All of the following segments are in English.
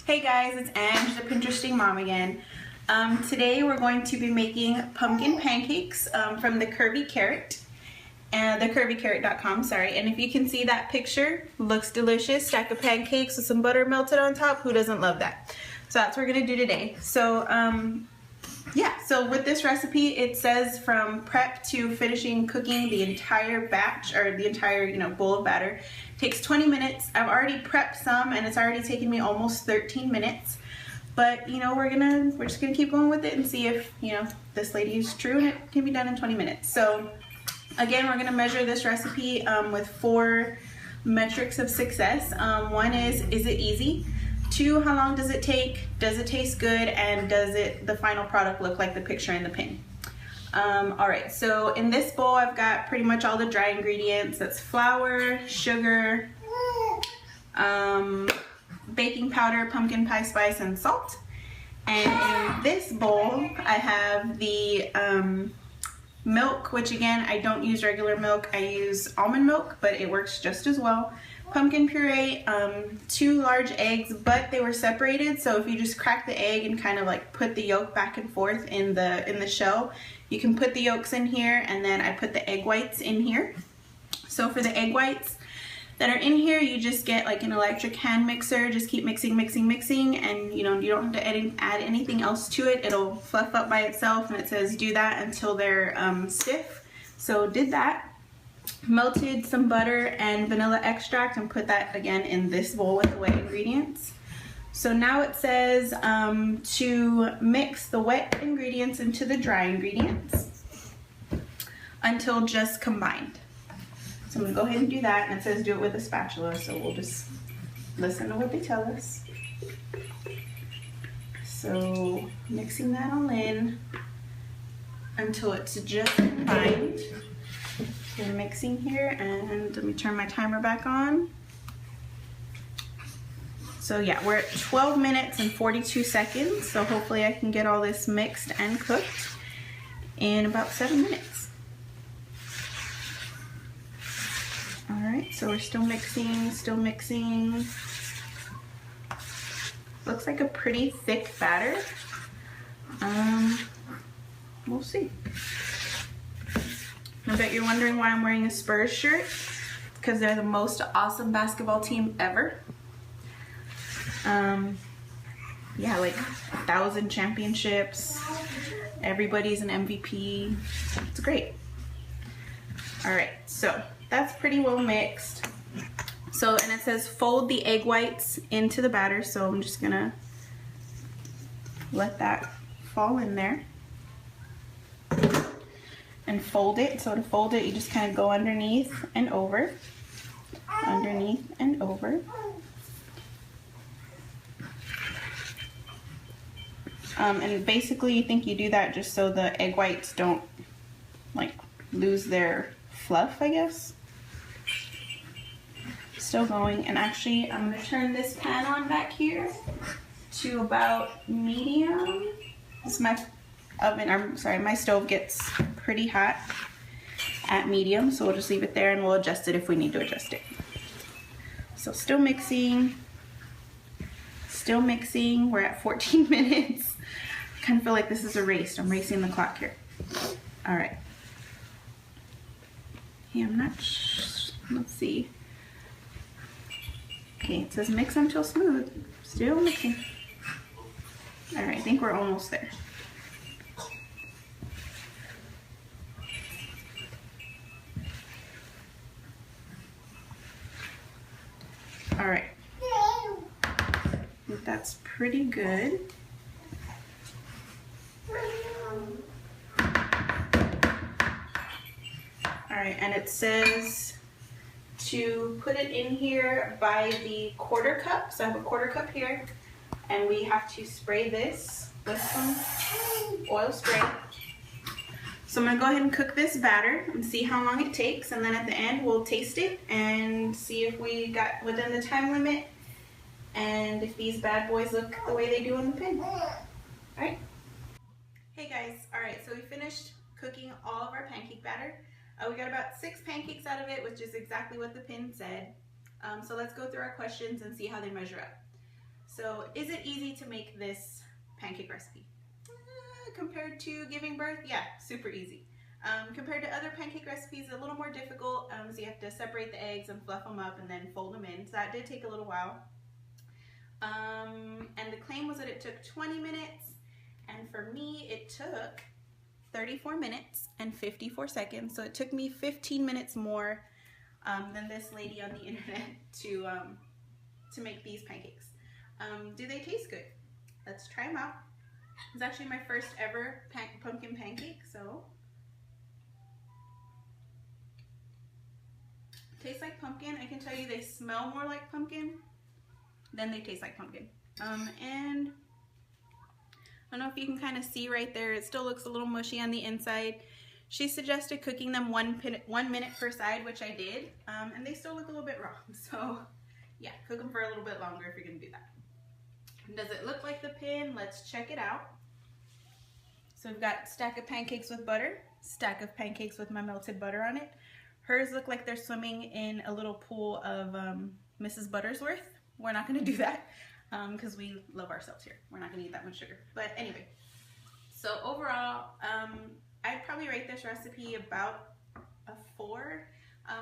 Hey guys, it's Ange, the Pinteresting Mom again. Today we're going to be making pumpkin pancakes from the Curvy Carrot, thecurvycarrot.com, sorry. And if you can see that picture, looks delicious. Stack of pancakes with some butter melted on top. Who doesn't love that? So that's what we're gonna do today. So yeah, so with this recipe, it says from prep to finishing cooking the entire batch, or the entire bowl of batter, takes 20 minutes. I've already prepped some and it's already taken me almost 13 minutes. But we're just gonna keep going with it and see if this lady is true and it can be done in 20 minutes. So again, we're gonna measure this recipe with 4 metrics of success. One is it easy? 2, how long does it take? Does it taste good? And does the final product look like the picture in the pin? Alright, so in this bowl I've got pretty much all the dry ingredients. That's flour, sugar, baking powder, pumpkin pie spice, and salt. And in this bowl I have the milk, which again, I don't use regular milk. I use almond milk, but it works just as well. Pumpkin puree, 2 large eggs, but they were separated, so if you just crack the egg and kind of like put the yolk back and forth in the shell, you can put the yolks in here, and then I put the egg whites in here. So for the egg whites that are in here, you just get like an electric hand mixer, just keep mixing, and you don't have to add anything else to it. It'll fluff up by itself, and it says do that until they're stiff. So did that. Melted some butter and vanilla extract and put that again in this bowl with the wet ingredients. So now it says to mix the wet ingredients into the dry ingredients until just combined. So I'm gonna go ahead and do that, and it says do it with a spatula, so we'll just listen to what they tell us. So mixing that all in until it's just combined. We're mixing here, and let me turn my timer back on. So yeah, we're at 12 minutes and 42 seconds, so hopefully I can get all this mixed and cooked in about 7 minutes. Alright, so we're still mixing, Looks like a pretty thick batter. We'll see. I bet you're wondering why I'm wearing a Spurs shirt. Because they're the most awesome basketball team ever. Yeah, like 1,000 championships. Everybody's an MVP. It's great. Alright, so that's pretty well mixed. So, and it says fold the egg whites into the batter, so I'm just gonna let that fall in there. And fold it. So to fold it, you just kind of go underneath and over. Underneath and over. And basically you think you do that just so the egg whites don't like lose their fluff, I guess. Still going, and actually I'm going to turn this pan on back here to about medium. This is my oven, I'm sorry, my stove gets pretty hot at medium, so we'll just leave it there and we'll adjust it if we need to adjust it. So still mixing, we're at 14 minutes. I kind of feel like this is a race. I'm racing the clock here. All right. Yeah, I'm not let's see. Okay, it says mix until smooth. Still mixing. All right, I think we're almost there. All right, I think that's pretty good. All right, and it says to put it in here by the 1/4 cup. So I have a 1/4 cup here, and we have to spray this with some oil spray. So I'm gonna go ahead and cook this batter and see how long it takes, and then at the end we'll taste it and see if we got within the time limit and if these bad boys look the way they do in the pin. Alright. Hey guys, alright, so we finished cooking all of our pancake batter. We got about 6 pancakes out of it, which is exactly what the pin said. So let's go through our questions and see how they measure up. So is it easy to make this pancake recipe? Compared to giving birth, yeah, super easy. Compared to other pancake recipes, a little more difficult, so you have to separate the eggs and fluff them up and then fold them in. So that did take a little while. And the claim was that it took 20 minutes, and for me it took 34 minutes and 54 seconds. So it took me 15 minutes more than this lady on the internet to make these pancakes. Do they taste good? Let's try them out. It's actually my first ever pumpkin pancake, so tastes like pumpkin. I can tell you they smell more like pumpkin than they taste like pumpkin. And I don't know if you can kind of see right there, it still looks a little mushy on the inside. She suggested cooking them 1 minute per side, which I did, and they still look a little bit raw. So yeah, cook them for a little bit longer if you're gonna do that. Does it look like the pin? Let's check it out. So we've got stack of pancakes with butter, stack of pancakes with my melted butter on it. Hers look like they're swimming in a little pool of Mrs. Buttersworth. We're not gonna do that because we love ourselves here. We're not gonna eat that much sugar. But anyway, so overall, I'd probably rate this recipe about a 4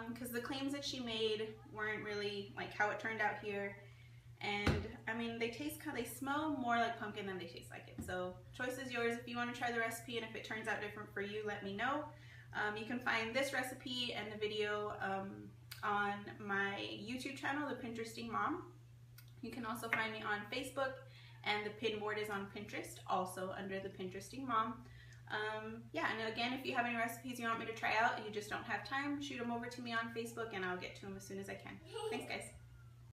because the claims that she made weren't really like how it turned out here. And I mean, they smell more like pumpkin than they taste like it. So choice is yours. If you want to try the recipe and if it turns out different for you, let me know. You can find this recipe and the video on my YouTube channel, The Pinteresting Mom. You can also find me on Facebook, and the pin board is on Pinterest, also under The Pinteresting Mom. Yeah, and again, if you have any recipes you want me to try out and you just don't have time, shoot them over to me on Facebook and I'll get to them as soon as I can. Thanks, guys.